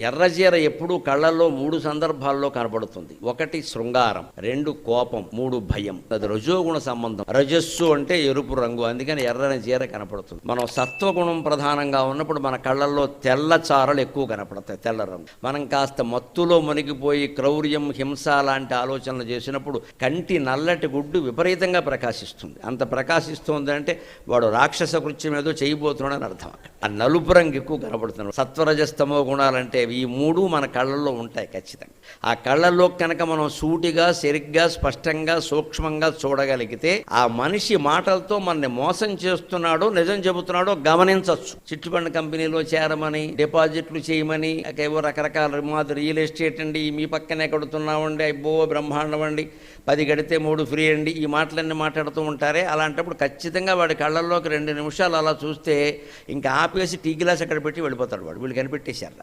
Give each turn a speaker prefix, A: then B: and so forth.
A: ఎర్రచీర ఎప్పుడూ కళ్ళల్లో 3 సందర్భాల్లో కనబడుతుంది. 1 శృంగారం, 2 కోపం, 3 భయం. అది రజోగుణ సంబంధం. రజస్సు అంటే ఎరుపు రంగు, అందుకని ఎర్రని చీర కనపడుతుంది. మనం సత్వగుణం ప్రధానంగా ఉన్నప్పుడు మన కళ్ళల్లో తెల్ల చారలు ఎక్కువ కనపడతాయి, తెల్ల రంగు. మనం కాస్త మత్తులో మునిగిపోయి క్రౌర్యం, హింస లాంటి ఆలోచనలు చేసినప్పుడు కంటి నల్లటి గుడ్డు విపరీతంగా ప్రకాశిస్తుంది. అంత ప్రకాశిస్తుంది అంటే వాడు రాక్షస కృత్యం ఏదో చేయబోతున్నాడని అర్థం. ఆ నలుపు రంగు ఎక్కువ కనపడుతున్నాడు. సత్వరజస్తమో గుణాలంటే ఈ 3 మన కళ్ళల్లో ఉంటాయి ఖచ్చితంగా. ఆ కళ్ళల్లో కనుక మనం సూటిగా, సరిగ్గా, స్పష్టంగా, సూక్ష్మంగా చూడగలిగితే ఆ మనిషి మాటలతో మనని మోసం చేస్తున్నాడో నిజం చెబుతున్నాడో గమనించవచ్చు. చిట్టుబండి కంపెనీలో చేరమని, డిపాజిట్లు చేయమని, ఏవో రకరకాల మాది రియల్ ఎస్టేట్ అండి, మీ పక్కనే కడుతున్నామండి, అబ్బో బ్రహ్మాండం అండి, 10 గడితే 3 ఫ్రీ అండి, ఈ మాటలన్నీ మాట్లాడుతూ ఉంటారే. అలాంటప్పుడు ఖచ్చితంగా వాడి కళ్ళల్లోకి 2 నిమిషాలు అలా చూస్తే ఇంకా ఆపేసి టీ గ్లాస్ అక్కడ పెట్టి వెళ్ళిపోతాడు వాడు. వీళ్ళు కనిపెట్టేశారు.